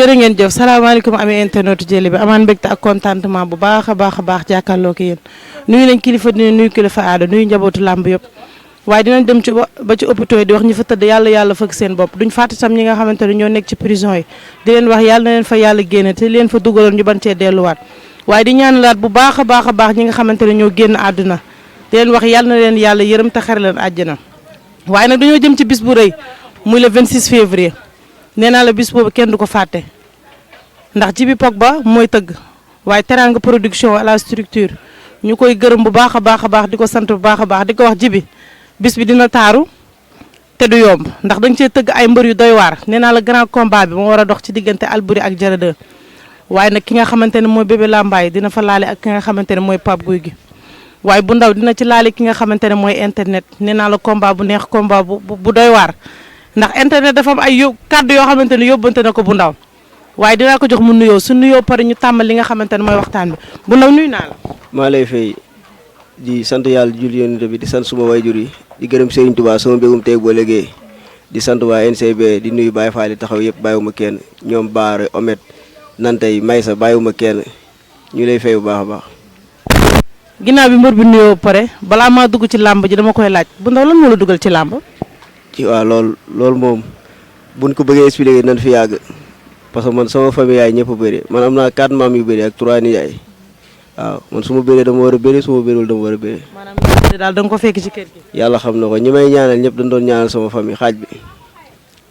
jërë ngeen jëf salaamaaleykum amee internet jëli bi amaan mbégte ak contentement bu baax a baax jàkkaarloo ko yéen nuyu nañ kilifa dina nuyu kilifa aada nuyu njabootu làmb yëpp waaye dinañ dem ci ba ci hôpitaux yi di wax ñi fa tëdd yàlla fëgg seen bopp duñ fàtte tam ñi nga xamante ne ñoo nekk ci prison yi di leen wax yàlla na leen fa yàlla génne te leen fa dugaloon ñu ban cee delluwaat waaye di ñaanalaat bu baax a baax ñi nga xamante ne ñoo génn àdduna di leen wax yàlla na leen yàlla yërëm te xare leen àjjana waaye nag dañoo jëm ci bis bu rëy muy le 26 février nee naa la bis boobu kenn du ko fàtte ndax Djiby Pogba mooy tëgg waaye Teranga production à la structure ñu koy gërëm bu baax a baax di ko sant bu baax a baax di ko wax Djiby bis bi dina taaru te du yomb ndax dañ cee tëgg ay mbër yu doy waar nee naa la grand combat bi moo war a dox ci diggante Albouri ak Jara 2 waaye nag ki nga xamante ne mooy Bébé Lambaye dina fa laale ak ki nga xamante ne mooy Pape Guy gi waaye bu ndaw dina ci laale ki nga xamante ne mooy internet nee naa la combat bu neex combat bu doy waar ndax internet dafa am ay kàddu yoo xamante ne yóbbante na ko bu ndaw waaye dinaa ko jox mu nuyoo su nuyoo pare ñu tàmbal li nga xamante ne mooy waxtaan bi bu ndaw nuyu naa la. maa lay fay di sant yàlla julli yonent bi di sant suma wayjur yi di gërëm Serigne Touba sama mbégum tey boo léegi di sant waa NCB di nuyu Baye Fall yi taxaw yëpp bàyyiwuma kenn ñoom Baare Omet Nantey Maysa bàyyiwuma kenn ñu lay fay bu baax a baax. ginnaaw bi mbër bi nuyoo pare balaa maa dugg ci làmb ji dama koy laaj bu ndaw lan moo la dugal ci làmb. ci waaw loolu moom buñ ko bëggee expliquer nan fi yàgg parce que man sama famille yaay ñëpp a bëri man am naa 4 maam yu bëri ak 3 nijaay waaw man su ma bëree dama war a bëri su ma bëriwul dama war a bëri. maanaam daal da nga ko fekk ci kër gi. yàlla xam na ko ñi may ñaanal ñëpp dañ doon ñaanal sama famille xaaj bi.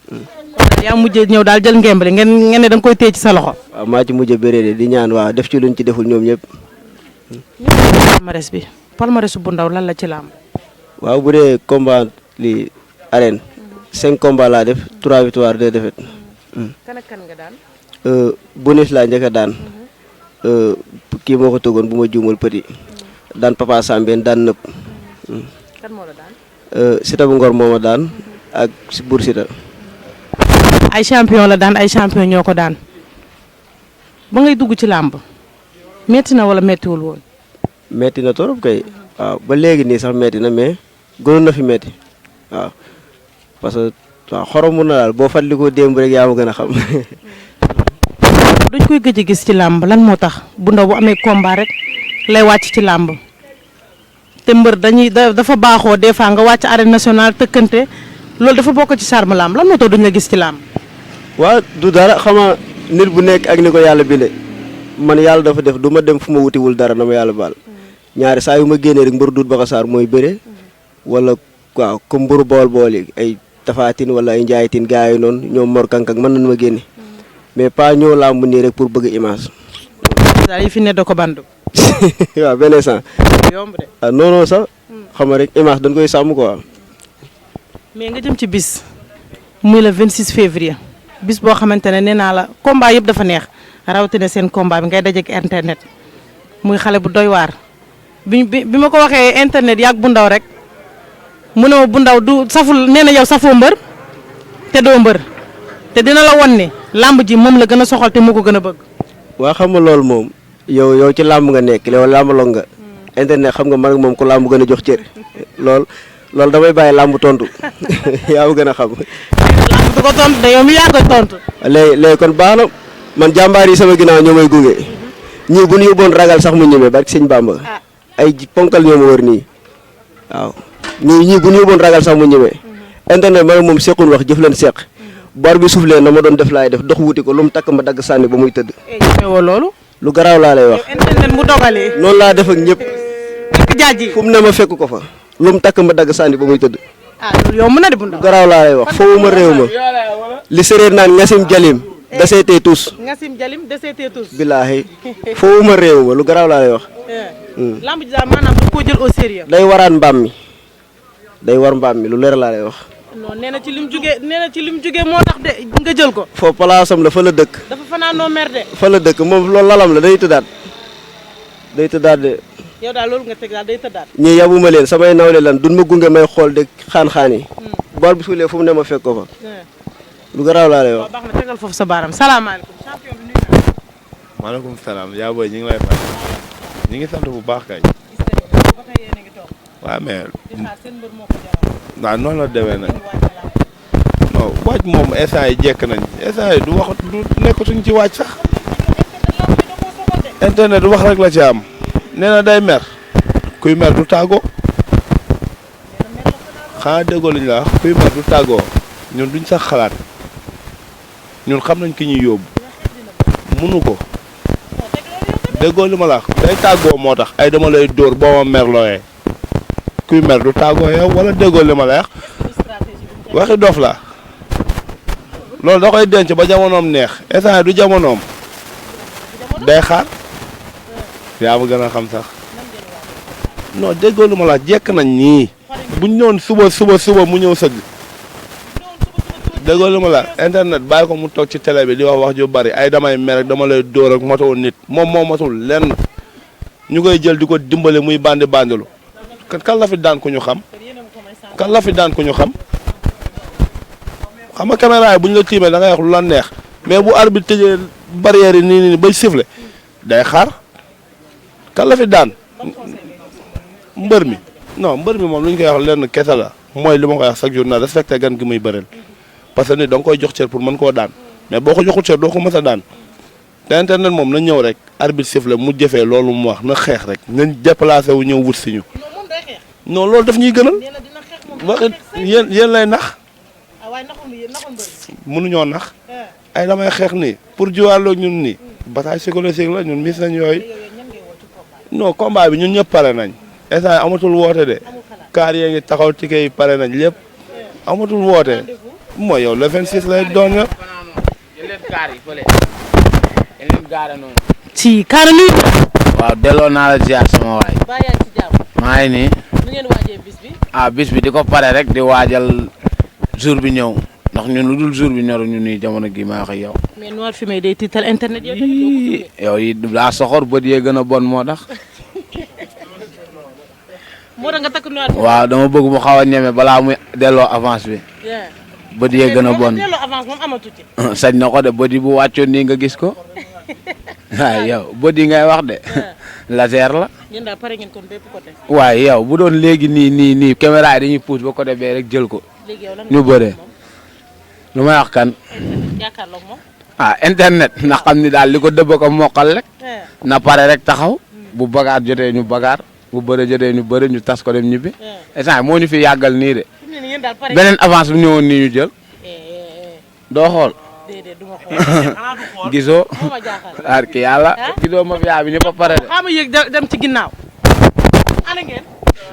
kon yaa mujjee ñëw daal jël ngemb li ngeen ne da nga koy téye ci sa loxo. waaw maa ci mujj a bëree de di ñaan waaw def ci luñ ci deful ñoom ñëpp. palmarès bi palmarèsu bu ndaw lan la ci làmb. waaw bu dee combat li arène 5 combats laa def 3 victoires 2 défaites. kan ak kan nga daan. bonus laa njëkk a daan. kii moo ko tëggoon bu ma juumul petit. daan Papa Sambène daan nëpp. kan moo la daan. Sita bu Ngor moo ma daan. ak si Bour Sita. ay champion la daan ay champion ñoo ko daan. ba ngay dugg ci làmb. metti na wala mettiwul woon. metti na torop kay. waaw ba léegi nii sax metti na mais gënoon na fi metti waaw parce que waaw xoromu na daal boo fàttalikoo démb rek yaa ma gën a xam. duñ koy gëj a gis ci làmb lan moo tax bu ndaw bu amee combat rek lay wàcc ci làmb te mbër dafa baaxoo des fois nga wàcc arène nationale tëkkante loolu dafa bokk ci charme làmb lan moo tax duñ la gis ci làmb. waaw du dara xama nit bu nekk ak ni ko yàlla bindee man yàlla dafa def du ma dem fu ma wutiwul dara na ma yàlla baal ñaari saa yu ma génnee rek mbër duut Bakassar mooy bëre wala waaw comme mbëru bool yi ay tafaatin wala ay njaaytin gars yi noonu ñoom Mor Kankang mën nañ ma génne mais pas ñoo làmb nii rek pour bëgg image. daal yi fi ne da ko bandu. waaw benn instant. yomb de. ah non sax xam nga rek image dañ koy sàmm quoi. mais nga jëm ci bis muy le 26 février bis boo xamante ne nee naa la combat yëpp dafa neex rawatina seen combat bi ngay dajeek internet muy xale bu doy waar bi ma ko waxee internet yàgg bu ndaw rek mu ne ma bu ndaw du saful nee na yow safoo mbër te doo mbër te dina la won ne làmb ji moom la gën a soxal te moo ko gën a bëgg. waa xam nga loolu moom yow ci làmb nga nekk yow làmbaloog nga internet xam nga man ak moom ku làmb gën a jox cër loolu damay bàyyi làmb tontu yaa ma gën a xam. làmb du ko tontu de yow mi yaa koy tontu. léegi kon baax na man jàmbaar yi sama ginnaaw ñoo may gunge ñii bu ñu yóbboon ragal sax mu ñëmee barki sëñ Bamba ay ponkal ñoo ma wër nii waaw ñii bu ñu yóbboon ragal sax mu ñëmee internet man moom sequl wax jëf leen seq bor bi suuf leen na ma doon def laay def dox wuti ko lu mu takk ma dagg sànni ba muy tëdd. loolu. lu garaaw laa lay wax. internet mu dogalee. noonu laa def ak ñëpp. jaaji fu mu ne ma fekk ko fa lu mu takk ma dagg sànni ba muy tëdd. loolu yow mën na de bu ndaw. lu garaaw laa lay wax foofu ma réew ma li séréer naan ngasim jalim deseetee tus. ngasim jalim deseetee tus. billaahi foofu ma réew ma lu garaaw laa lay wax. lamb ji daal maanaam da koo jël au sérieux. day waraan mbaam mi day war mbaam mi lu leer laa lay wax. non nee na ci lim jugee moo tax de nga jël ko. foofu palaasam la fa la dëkk. dafa fanaanoo mer de. fa la dëkk moom loolu lalam la day tëddaat de. yow daal loolu nga teg daal day tëddaat. ñii yabuma leen samay nawle lan duñ ma gunge may xool de xaan-xaan yi. bool bi suulee fu mu ne ma fekk ko fa. lu garaaw laa lay wax. waaw baax na tegal foofu sa baaram salaamaaleykum. champion bi nuyu naa. maaleykum salaam yaa booy ñu ngi lay fay. ñu ngi sant bu baax kay. waaw mais. waaw noonu la demee nag. non waaj moom instant yi jekk nañ instant yi du wax du nekkatuñ ci waaj sax internet wax rek la ci am nee na day mer kuy mer du tàggoo xanaa déggoo liñ la wax kuy mer du tàggoo ñun duñ sax xalaat ñun xam nañ ki ñuy yóbbu munu ko déggoo li ma la wax day tàggoo moo tax ay dama lay dóor boo ma mer looyee kuy mer du tàggoo yow wala déggoo li ma la wax waxi dof la loolu da koy denc ba jamonoom neex instant du jamonoom day xaar yaa ma gën a xam sax non déggoo li ma la wax jekk nañ nii buñ ñëwoon suba mu ñëw sëgg déggoo li ma la internet bàyyi ko mu toog ci télé bi di wax ju bari ay damay mer rek dama lay dóor ak matoo nit moom moo matul lenn ñu koy jël di ko dimbale muy bandi bandilu kan la fi daan ku ñu xam kan la fi daan ku ñu xam xam nga caméra yi bu ñu la tiimee da ngay wax lu la neex mais bu arbitre tëjee barrière yi nii bay siffler day xaar kan la fi daan mbër mi non mbër mi moom lu ñu koy wax lenn kese la mooy li ma koy wax chaque jour na respecté gan gi muy bëreel parce que nit da nga koy jox cër pour mën koo daan mais boo ko joxul cër doo ko mës a daan te internet moom na ñëw rek arbitre siffler mu jëfee loolu mu wax na xeex rek nañ déplacé wu ñëw wut si ñu non loolu daf ñuy gënal wax yéen lay nax mënuñoo nax ay damay xeex nii pour jiwaarloo ñun nii bataille psychologique la ñun mis nañ yooyu non combat bi ñun ñëpp pare nañ instant amatul woote de kaar yee ngi taxaw tike yi pare nañ lépp amatul woote mooy yow le 26 lay doon nga ci kaara nuyu waaw delloo naa la ziar sama waay maa ngi nii bis bi di ko pare rek di waajal jour bi ñëw ndax ñun lu dul jour bi ñoru ñu nii jamono gi ma wax ak yow. mais noir fumé day tiital internet yow tamit yow yi daa soxor bët yee gën a bon moo tax. moo tax nga takk noir fumé. waaw dama bëgg mu xaw a ñeme balaa muy delloo avance bi. bët yee gën a bon delloo avance moom amatu ci. sañ na ko de bët yi bu wàccoon nii nga gis ko waaw yow bët yi ngay wax de laser la. yéen daal pare ngeen kon bépp côté. waaye yow bu doon léegi nii caméra yi dañuy pousse ba côté bee rek jël ko. ñu bëree lu may wax kan. jàkkaarloog moom. internet na xam ni daal li ko dëbb ko mokkal rek. na pare rek taxaw. bu bagaar jotee ñu bagaar bu bëre jotee ñu bëre ñu tas ko dem ñibbi. instant moo ñu fi yàggal nii de. beneen avance bu ñëwoon nii ñu jël. doo xool. déedéet du ma xool. gisoo. ki yàlla. gisoo ma fi yaa bi ñëpp a pare de. xaaral ma yëg dem ci ginnaaw. ana ngeen.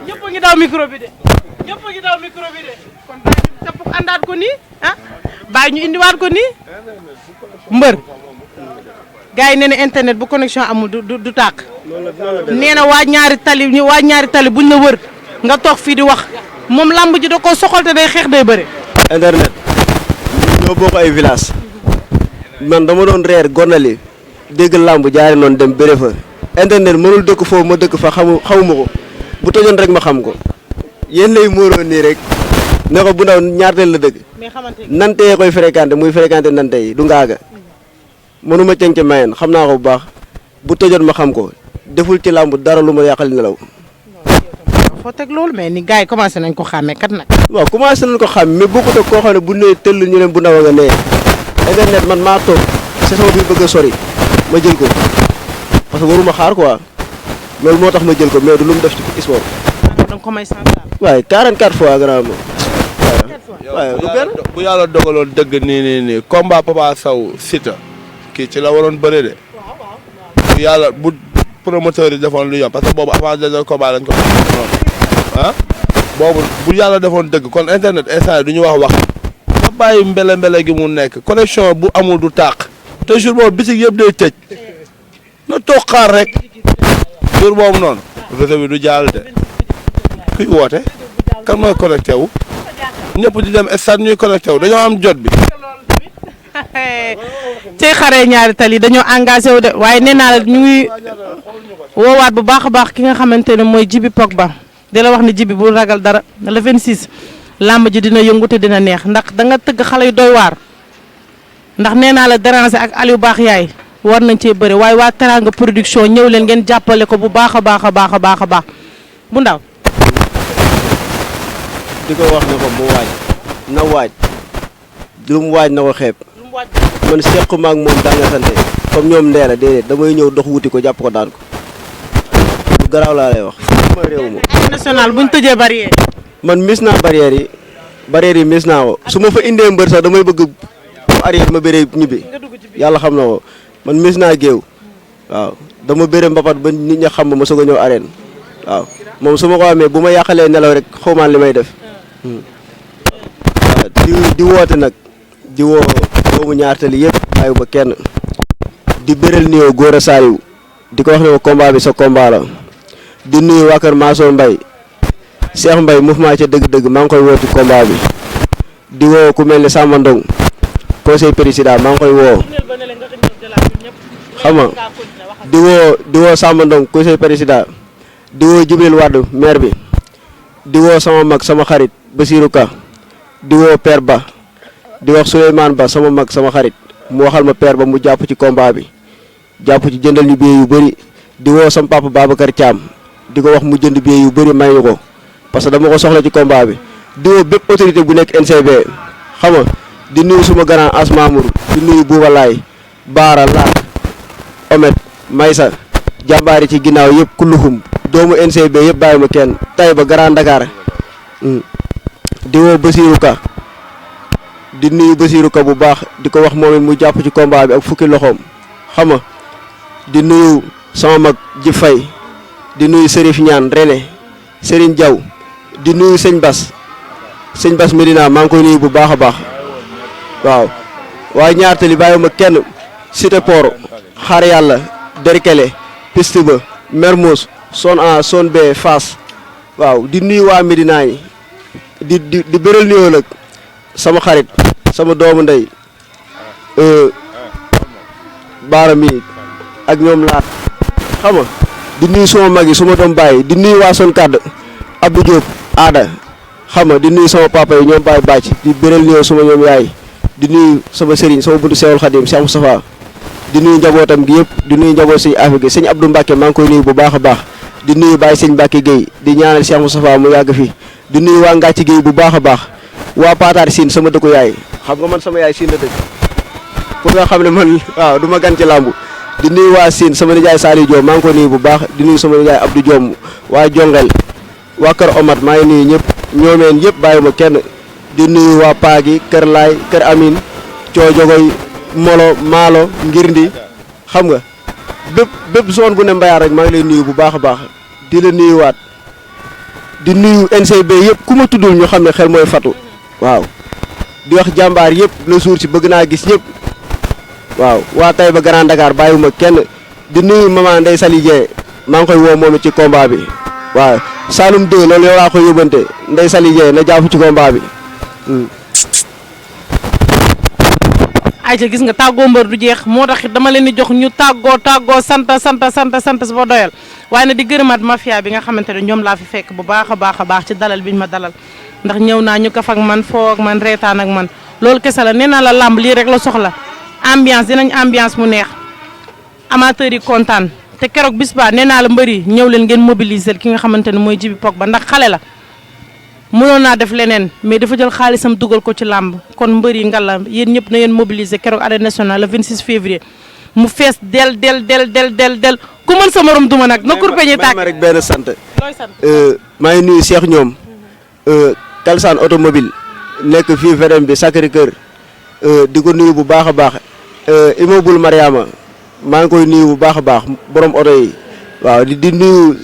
ñëpp a ngi daw micro bi de. ñëpp a ngi daw micro bi de. kon bàyyi ñu topp àndaat ko nii bàyyi ñu indiwaat ko nii. mbër. gars yi nee na internet bu connexion amul du tàkk. nee na waa ñaari tali buñ la wër nga toog fii di wax moom lamb ji da koo soxal te day xeex day bëre. internet ñoo bokk ay village man dama doon reer gonali dégg lamb jaari noonu dem bëre fa internet mënul dëkk foofu ma dëkk fa xamuma ko bu tëjoon rek ma xam ko yéen lay móoroon nii rek ne ko bu ndaw ñaarteel la dëgg nante yee koy fréquenté muy fréquenté nante yi du ngaaga mënuma cënc mayen xam naa ko bu baax bu tëjoon ma xam ko deful ci lamb dara lu ma yàqal nelaw. foo teg loolu mais ni gars yi commencé nañ ko xàmmee kat nag. waaw commencé nañ ko xam mais bokkut ak koo xam ne bu nee tëll ñu leen bu ndaw a nga nee internet man maa toog saison bi bëgg a sori ma jël ko parce que waruma xaar quoi loolu moo tax ma jël ko mais du lu mu def ci sport. da nga ko may sens waaye 44 fois grand ma. waaye du benn bu yàlla dogaloon dëgg nii combat Papa Sow Siteu kii ci la waroon bëre de. bu yàlla bu promoteur yi defoon lu yomb parce que boobu avant de combat lañ ko noonu boobu bu yàlla defoon dëgg kon internet instant du ñu wax nga bàyyi mbele gi mu nekk connexion bu amul du tàq te jour boobu bitig yëpp day tëj na toog xaar rek jour boobu noonu réseau bi du jàll de kuy woote kan mooy connecté wu ñëpp di dem stade ñuy connecté wu dañoo am jot bi. tey xaree ñaari tali dañoo engagé wu de waaye nee naa la ñu ngi woowaat bu baax a baax ki nga xamante ne mooy Djiby Pogba di la wax ne Djiby bu ragal dara le 26 làmb ji dina yëngu te dina neex ndax da nga tëgg xale yu doy waar ndax nee naa la déranger ak Aliou Baax yaay war nañ cee bëri waaye waa Teranga production ñëw leen ngeen jàppale ko bu baax a baax a baax a baax a baax bu ndaw. di ko wax ne ko mu waaj na waaj lu mu waaj na ko xeeb man sequma ak moom daa nga sante comme ñoom ndeela déedéet damay ñëw dox wuti ko jàpp ko daan ko lu garaaw laa lay wax ma réew ma national buñ tëjee barrière man mis naa barrière yi mis naa ko su ma fa indee mbër sax damay bëgg mu arrière ma bëree ñibbi yàlla xam na ko man mis naa géew waaw dama bëre mbapat ba nit ña xam ma soog a ñëw arène waaw moom su ma ko amee bu ma yàqalee nelaw rek xawmaan li may def waaw di woote nag di woo doomu ñaartali yëpp bàyyi ba kenn di bëral nuyoo Gora Saliou di ko wax ne ma combat bi sa combat la di nuyu waa kër Maaso Mbaye Cheikh Mbaye mouvement ca dëgg-dëgg maa ngi koy woo ci combat bi di woo ku mel ni Samba Ndong conseil président maa ngi koy woo xam nga di woo Samba Ndong conseil président di woo Jibril Wade maire bi di woo sama mag sama xarit Basirou Ka di woo Père Ba di wax Souleymane Ba sama mag sama xarit mu waxal ma Père Ba mu jàpp ci combat bi jàpp ci jëndal ñu billet yu bëri di woo sama papa Babacar Thiam di ko wax mu jënd billet yu bëri may ñu ko parce que dama ko soxla ci combat bi di woo bépp autorité bu nekk NCB xam nga di nuyu suma grand Asmamour di nuyu Bouba Laay Baara Laat Omet Maysa jàmbaari ci ginnaaw yëpp kulluhum doomu NCB yëpp bàyyi ma kenn Taïba Grand Dakar di woo Basirou Ka di nuyu Basirou Ka bu baax di ko wax moom it mu jàpp ci combat bi ak fukki loxoom xam nga di nuyu sama mag ji fay di nuyu Serif Ñaan René Serigne Diaw di nuyu sëñ Bas Medina maa ngi koy nuyu bu baax a baax waaw waaye ñaartali bàyyi ma kenn Cité Port xaar yàlla Derkele piste ba Mermoz zone A zone B Fass waaw di nuyu waa Medina yi di bëral nuyoo nag sama xarit sama doomu ndey baara mi ak ñoom laat xam nga di nuyu suma mag yi suma doom bàyyi di nuyu waa son kàdd Abdou Diop aada xam nga di nuyu sama papa yi ñoom Baye Bàcc di bëral nuyoo suma ñoom yaay di nuyu sama sëriñ sama buntu Seexul Xadim Cheikh Moustapha di nuyu njabootam gi yëpp di nuyu njaboot sëñ Afi gi sëñ Abdou Mbacke maa ngi koy nuyu bu baax a baax di nuyu Baye sëñ Mbacke Guèye di ñaanal Cheikh Moustapha mu yàgg fi di nuyu waa Ngàcc Guèye bu baax a baax waa Pataar Sine sama dëkku yaay xam nga man sama yaay Sine la dëkk pour nga xam ne man waaw du ma gan ci làmbu di nuyu waa Sine sama nijaay Saliou Diop maa ngi ko nuyu bu baax di nuyu sama nijaay Abdou Diom waa Jongel waa Kër Omat maa ngi nuyu ñëpp ñoomeen yëpp bàyyi ma kenn di nuyu waa Paagi Kër Laay Kër Amin Coojogoy Molo Maalo Ngirndi xam nga bépp zone bu ne Mbayar rek maa ngi lay nuyu bu baax a baax di la nuyuwaat di nuyu NCB yëpp ku ma tuddul ñu xam ne xel mooy fatu waaw di wax jàmbaar yëpp le jour ci bëgg naa gis ñëpp waaw waa Taïba Grand Dakar bàyyiwuma kenn di nuyu maman Ndeye Sali Dieng maa ngi koy woo moom ci combat bi waaw Saloum 2 loolu yow laa koy yóbbante Ndeye Sali Dieng na jàpp ci combat bi. ayca gis nga tàggoo mbër du jeex moo tax dama leen di jox ñu tàggoo sant ba doyal waaye nag di gërëmaat mafia bi nga xamante ne ñoom laa fi fekk bu baax a baax ci dalal biñ ma dalal ndax ñëw naa ñu kaf ak man foo ak man reetaan ak man loolu kese la nee naa la làmb lii rek la soxla ambiance dinañ ambiance mu neex amateurs yi kontaan te keroog bis ba nee naa la mbëri ñëw leen ngeen mobiliser ki nga xamante ne mooy Djiby Pogba ndax xale la mënoon naa def leneen mais dafa jël xaalisam dugal ko ci làmb kon mbër yi ngalla yéen ñëpp na yéen mobiliser keroog arène nationale le 26 février mu fees del ku mën sa morom duma nag na kurpe ñi tàkk ma rek benn sant looy sant maa ngi nuyu Cheikh ñoom Kalsane automobile nekk fii VDM bi Sacré Cœur di ko nuyu bu baax a baax immeuble Mariama maa ngi koy nuyu bu baax a baax borom oto yi waaw di nuyu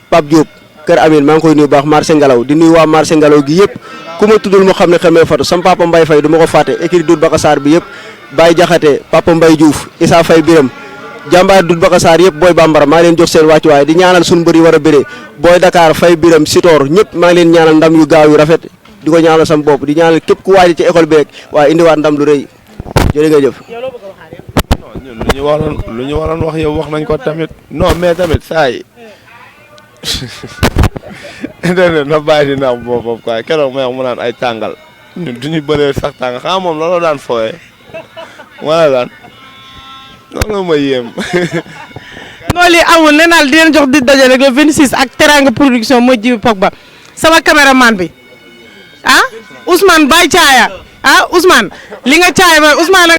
Pape Diop Kër Amin maa ngi koy nuyu baax marché Ngalaw di nuyu waa marché Ngalaw gi yëpp ku ma tuddul moo xam ne xamee fatu sama papa Mbaye Faye du ma ko fàtte écrit Doudou Bakassar bi yëpp Baye Jaxate papa Mbaye Diouf Issa Faye Biram jàmbaar Doudou Bakassar yëpp booy bambara maa ngi leen jox seen wàccuwaay di ñaanal suñu mbër yi war a bëree booy Dakar Faye Biram Sitor ñëpp maa ngi leen ñaanal ndam yu gaaw yu rafet di ko ñaanal sama bopp di ñaanal képp ku waaj ci école beeg waaye indiwaat ndam lu rëy jërë nga jëf. ñun lu ñu waroon wax yow wax nañ ko tamit non mais tamit saa yi internet na bàyyi di nax boppam quoi keroog may wax mu naan ay tàngal ñun du ñu bëree sax tàngal xam moom looloo daan fooyee wala daan loolu ma yéem. non lii amul nee naa la di leen jox di daje rek le 26 ak Teranga production mooy Djiby Pogba sama caméraman bi ah Ousmane Baye caaya ah Ousmane li nga caaya mooy Ousmane